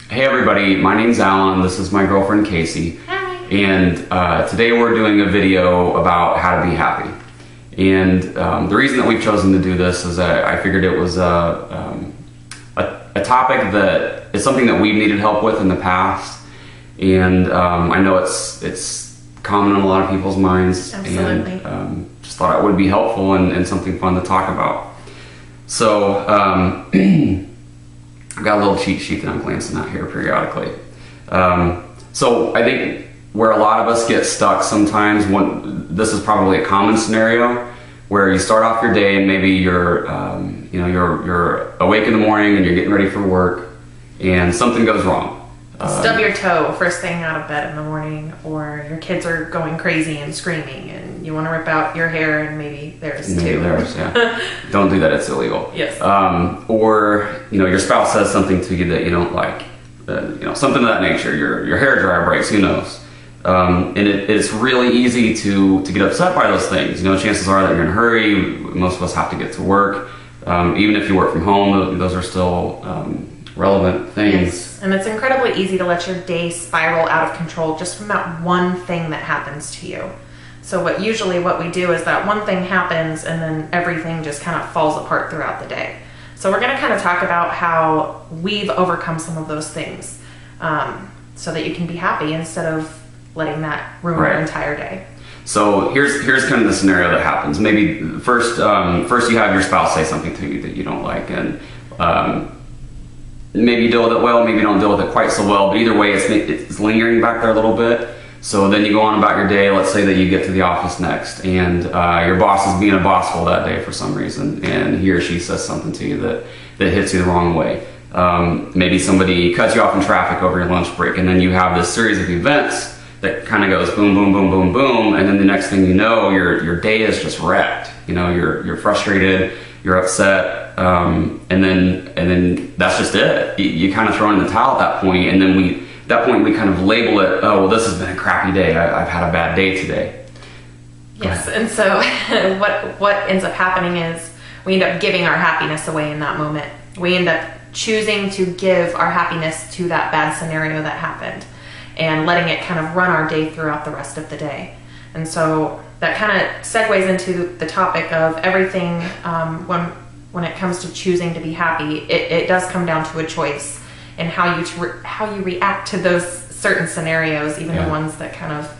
Hey everybody, my name's Alan, this is my girlfriend Casey. Hi. And today we're doing a video about how to be happy. And the reason that we've chosen to do this is that I figured it was a topic that is something that we've needed help with in the past. And I know it's common in a lot of people's minds. Absolutely. And just thought it would be helpful and something fun to talk about. So I've got a little cheat sheet that I'm glancing at here periodically. So I think where a lot of us get stuck sometimes, this is probably a common scenario where you start off your day and maybe you're awake in the morning and you're getting ready for work and something goes wrong. Stub your toe first thing out of bed in the morning, or your kids are going crazy and screaming and you want to rip out your hair and maybe theirs too. Yeah. Don't do that, it's illegal. Yes. Or your spouse says something to you that you don't like, something of that nature. Your hair dryer breaks, who knows? And it's really easy to get upset by those things. Chances are that you're in a hurry. Most of us have to get to work. Even if you work from home, those are still relevant things. Yes. And it's incredibly easy to let your day spiral out of control just from that one thing that happens to you. So what we do is that one thing happens and then everything just kind of falls apart throughout the day. So we're going to kind of talk about how we've overcome some of those things, so that you can be happy instead of letting that ruin your entire day. So here's kind of the scenario that happens. Maybe first you have your spouse say something to you that you don't like, and maybe you deal with it well, maybe you don't deal with it quite so well, but either way it's lingering back there a little bit. So then you go on about your day. Let's say that you get to the office next and your boss is being a bossful that day for some reason, and he or she says something to you that hits you the wrong way. Maybe somebody cuts you off in traffic over your lunch break, and then you have this series of events that kind of goes boom, boom, boom, boom, boom, and then the next thing you know, your day is just wrecked. You're frustrated, you're upset, and then that's just it. You kind of throw in the towel at that point, and then we kind of label it, oh, well, this has been a crappy day. I've had a bad day today. Yes, and so what ends up happening is we end up giving our happiness away in that moment. We end up choosing to give our happiness to that bad scenario that happened and letting it kind of run our day throughout the rest of the day. And so that kind of segues into the topic of everything. When it comes to choosing to be happy, it does come down to a choice and how you react to those certain scenarios, even the ones that kind of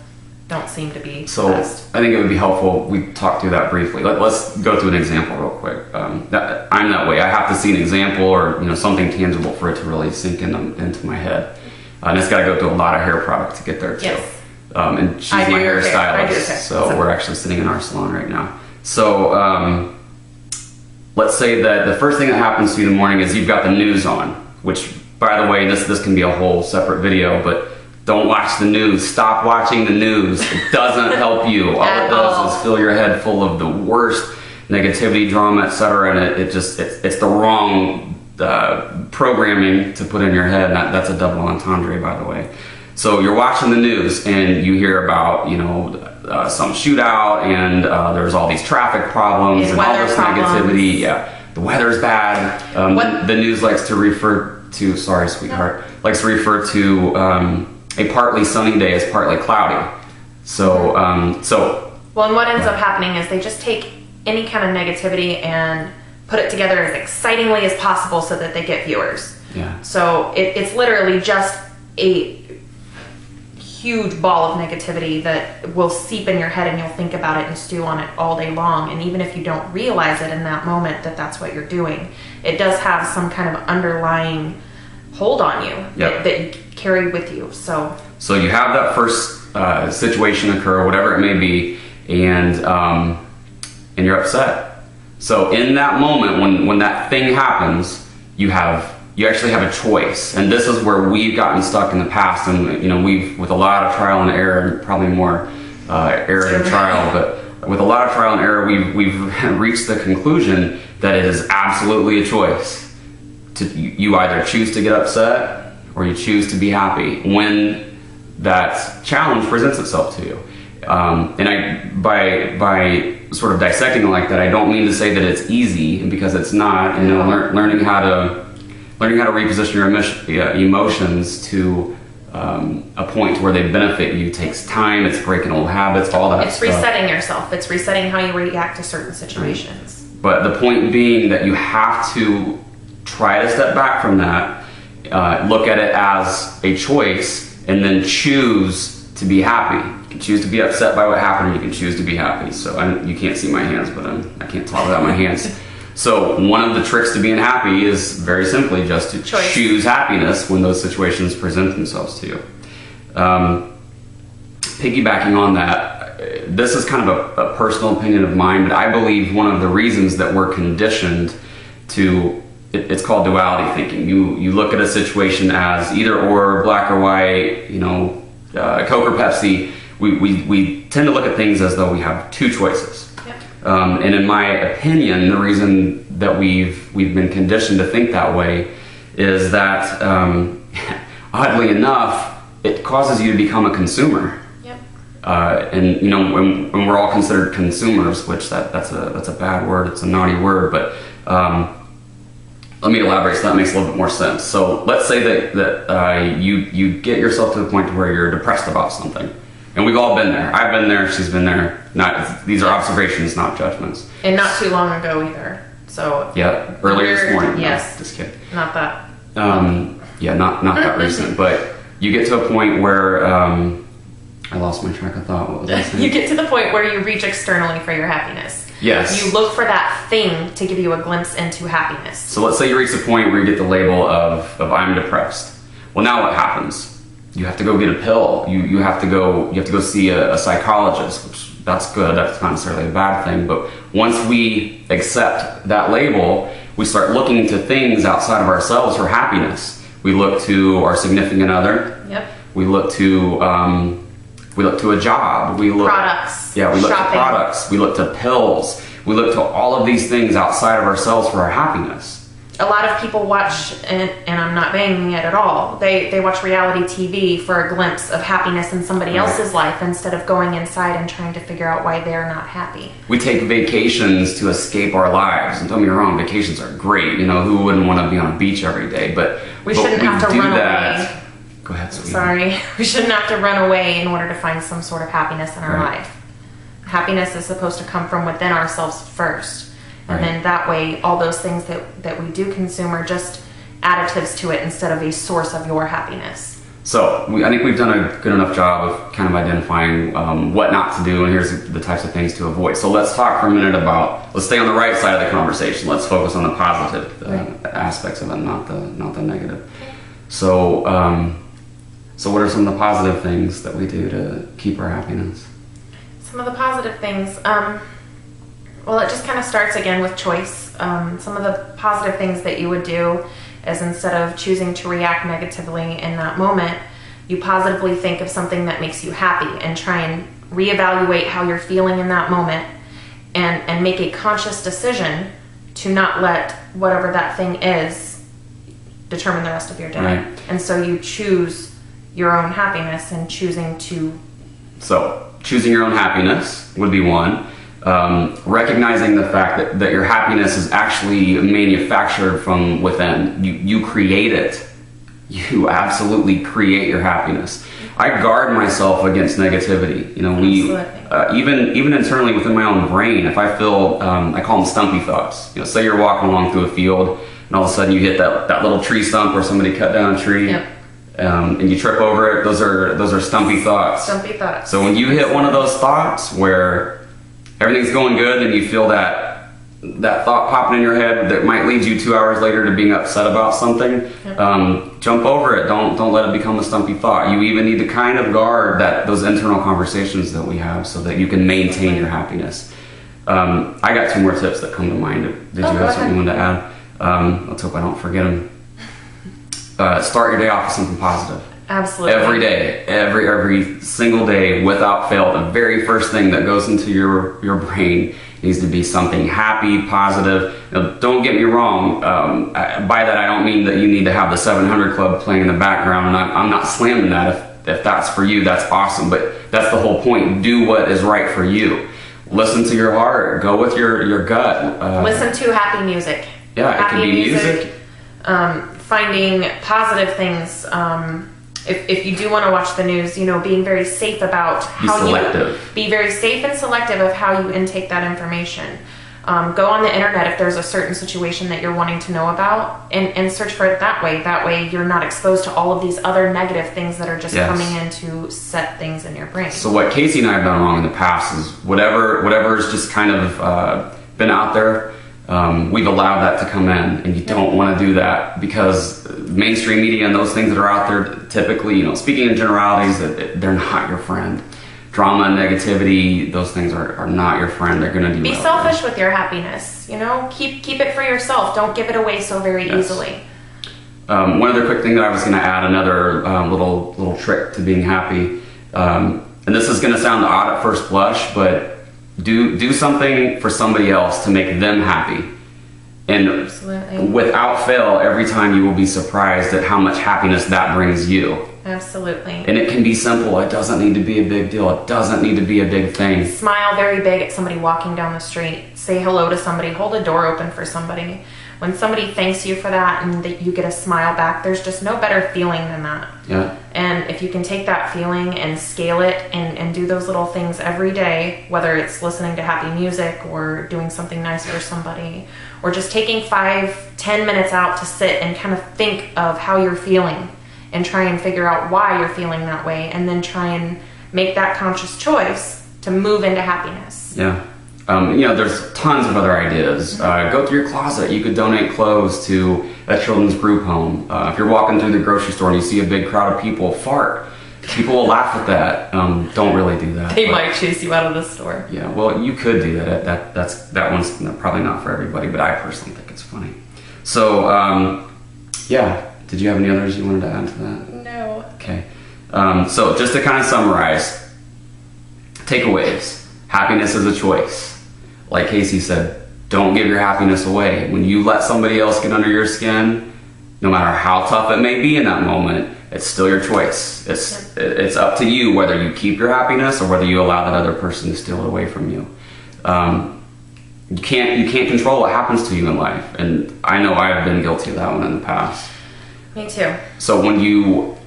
don't seem to be best. I think it would be helpful we talk through that briefly. Let's go through an example real quick. I'm that way. I have to see an example or something tangible for it to really sink into my head. And it's got to go through a lot of hair product to get there too. Yes. And she's my hairstylist, so we're actually sitting in our salon right now. So let's say that the first thing that happens to you in the morning is you've got the news on, which, by the way, this can be a whole separate video, but don't watch the news. Stop watching the news. It doesn't help you. All it does is fill your head full of the worst negativity, drama, etc. And it's the wrong programming to put in your head. And that's a double entendre, by the way. So you're watching the news and you hear about some shootout and there's all these traffic problems and all this negativity. Yeah, the weather's bad. The news likes to refer to, sorry, sweetheart, likes to refer to a partly sunny day as partly cloudy. So, well, and what ends up happening is they just take any kind of negativity and put it together as excitingly as possible so that they get viewers. Yeah. So it's literally just a huge ball of negativity that will seep in your head and you'll think about it and stew on it all day long. And even if you don't realize it in that moment that that's what you're doing, it does have some kind of underlying hold on you that you carry with you. So you have that first situation occur, whatever it may be, and you're upset. So in that moment, when that thing happens, you actually have a choice, and this is where we've gotten stuck in the past, and we've, with a lot of trial and error, and probably more error than trial, but with a lot of trial and error, we've reached the conclusion that it is absolutely a choice. You either choose to get upset or you choose to be happy when that challenge presents itself to you. And by sort of dissecting it like that, I don't mean to say that it's easy, because it's not. Learning how to learning how to reposition your emotions to a point where they benefit you takes time. It's breaking old habits, all that It's stuff. resetting yourself. It's resetting how you react to certain situations. Right. But the point being that you have to try to step back from that, look at it as a choice, and then choose to be happy. You can choose to be upset by what happened, or you can choose to be happy. So you can't see my hands, but I can't talk without my hands. So one of the tricks to being happy is very simply just to choose happiness when those situations present themselves to you. Piggybacking on that, this is kind of a personal opinion of mine, but I believe one of the reasons that we're conditioned to, it's called duality thinking. You look at a situation as either or, black or white, Coke or Pepsi. We tend to look at things as though we have two choices. And in my opinion, the reason that we've been conditioned to think that way is that, oddly enough, it causes you to become a consumer. Yep. And when we're all considered consumers, which that's a bad word, it's a naughty word, but let me elaborate so that makes a little bit more sense. So let's say that you get yourself to the point where you're depressed about something. And we've all been there. I've been there. She's been there. These are observations, not judgments. And not too long ago either. So yeah, earlier this morning. Yes. No, just kidding. Not that. Yeah, not that recent. But you get to a point where I lost my track of thought. What was I saying? You get to the point where you reach externally for your happiness. Yes. You look for that thing to give you a glimpse into happiness. So let's say you reach the point where you get the label of I'm depressed. Well, now what happens? You have to go get a pill. You have to go see a psychologist, which that's good. That's not necessarily a bad thing. But once we accept that label, we start looking to things outside of ourselves for happiness. We look to our significant other. Yep. We look to a job. We look products. Yeah, we look shopping. to products. We look to pills. We look to all of these things outside of ourselves for our happiness. A lot of people watch, and I'm not banging it at all, they watch reality TV for a glimpse of happiness in somebody else's life instead of going inside and trying to figure out why they're not happy. We take vacations to escape our lives. And don't get me wrong, vacations are great. Who wouldn't want to be on a beach every day? But we shouldn't have to run away. Go ahead, sweetie. Sorry. We shouldn't have to run away in order to find some sort of happiness in our life. Happiness is supposed to come from within ourselves first. And then that way, all those things that we do consume are just additives to it instead of a source of your happiness. So I think we've done a good enough job of kind of identifying what not to do, and here's the types of things to avoid. So let's talk for a minute let's stay on the right side of the conversation. Let's focus on the positive aspects of it, not the negative. So what are some of the positive things that we do to keep our happiness? Some of the positive things. Well, it just kind of starts again with choice. Some of the positive things that you would do is instead of choosing to react negatively in that moment, you positively think of something that makes you happy and try and reevaluate how you're feeling in that moment and make a conscious decision to not let whatever that thing is determine the rest of your day. Right. And so you choose your own happiness and choosing to... So choosing your own happiness would be one. Recognizing the fact that your happiness is actually manufactured from within. You create it. You absolutely create your happiness. I guard myself against negativity. Even internally within my own brain, if I feel, I call them stumpy thoughts. Say you're walking along through a field and all of a sudden you hit that little tree stump where somebody cut down a tree. Yep. And you trip over it. Those are stumpy thoughts. Stumpy thoughts. So when you hit one of those thoughts where everything's going good and you feel that thought popping in your head that might lead you 2 hours later to being upset about something, jump over it. Don't let it become a stumpy thought. You even need to kind of guard those internal conversations that we have so that you can maintain your happiness. I got 2 more tips that come to mind. Did you have something you wanted to add? Let's hope I don't forget them. Start your day off with something positive. Absolutely. Every day, every single day, without fail, the very first thing that goes into your brain needs to be something happy, positive. Don't get me wrong. By that, I don't mean that you need to have the 700 Club playing in the background, and I'm not slamming that. If that's for you, that's awesome. But that's the whole point. Do what is right for you. Listen to your heart. Go with your gut. Listen to happy music. Yeah, it can be music. finding positive things. If you do want to watch the news, being very safe about be very safe and selective of how you intake that information. Go on the internet if there's a certain situation that you're wanting to know about, and search for it that way. That way you're not exposed to all of these other negative things that are just coming in to set things in your brain. So what Casey and I have done wrong in the past is whatever's just kind of been out there, we've allowed that to come in, and you don't want to do that, because mainstream media and those things that are out there, typically, speaking in generalities, they're not your friend. Drama and negativity, those things are not your friend. They're going to be selfish with your happiness. Keep it for yourself. Don't give it away so very easily. One other quick thing that I was going to add, another little trick to being happy, and this is going to sound odd at first blush, but do something for somebody else to make them happy. And absolutely, without fail, every time you will be surprised at how much happiness that brings you. Absolutely. And it can be simple. It doesn't need to be a big deal. It doesn't need to be a big thing. Smile very big at somebody walking down the street. Say hello to somebody. Hold a door open for somebody. When somebody thanks you for that and that you get a smile back, there's just no better feeling than that. Yeah. And if you can take that feeling and scale it and do those little things every day, whether it's listening to happy music or doing something nice for somebody, or just taking 5-10 minutes out to sit and kind of think of how you're feeling and try and figure out why you're feeling that way, and then try and make that conscious choice to move into happiness. Yeah. There's tons of other ideas. Go through your closet. You could donate clothes to a children's group home. If you're walking through the grocery store and you see a big crowd of people, fart. People will laugh at that. Don't really do that. They might chase you out of the store. Yeah, well, you could do that. That one's probably not for everybody, but I personally think it's funny. So, did you have any others you wanted to add to that? No. Okay. So just to kind of summarize, takeaways. Happiness is a choice. Like Casey said, don't give your happiness away. When you let somebody else get under your skin, no matter how tough it may be in that moment, it's still your choice. It's up to you whether you keep your happiness or whether you allow that other person to steal it away from you. You can't control what happens to you in life, and I know I have been guilty of that one in the past. Me too. So when you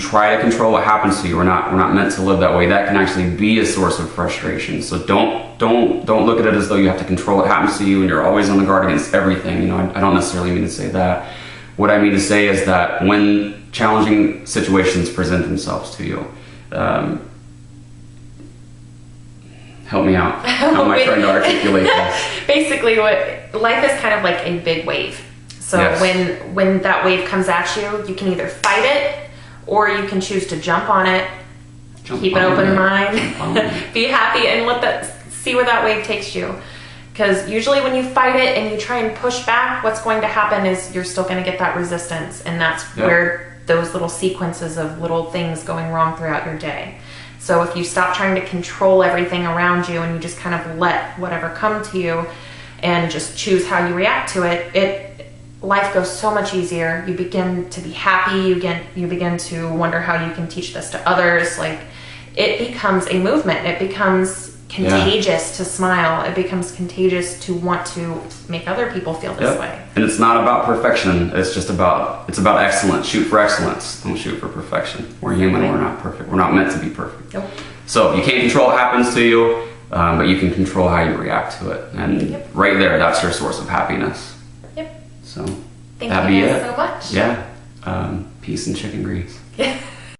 try to control what happens to you, we're not meant to live that way. That can actually be a source of frustration. So don't look at it as though you have to control what happens to you and you're always on the guard against everything. I don't necessarily mean to say that. What I mean to say is that when challenging situations present themselves to you, help me out. How am I trying to articulate this? Basically, life is kind of like a big wave. So when that wave comes at you, you can either fight it or you can choose to jump on it, keep an open mind, be happy, and see where that wave takes you. Because usually when you fight it and you try and push back, what's going to happen is you're still going to get that resistance, and that's where those little sequences of little things going wrong throughout your day. So if you stop trying to control everything around you and you just kind of let whatever come to you and just choose how you react to it, life goes so much easier. You begin to be happy. You begin to wonder how you can teach this to others. Like, it becomes a movement. It becomes contagious to smile. It becomes contagious to want to make other people feel this way. And it's not about perfection. It's about excellence. Shoot for excellence. Don't shoot for perfection. We're human. We're not perfect. We're not meant to be perfect. Nope. So you can't control what happens to you, but you can control how you react to it. And right there, that's your source of happiness. Yep. So thank you guys so much. Yeah. Peace and chicken grease.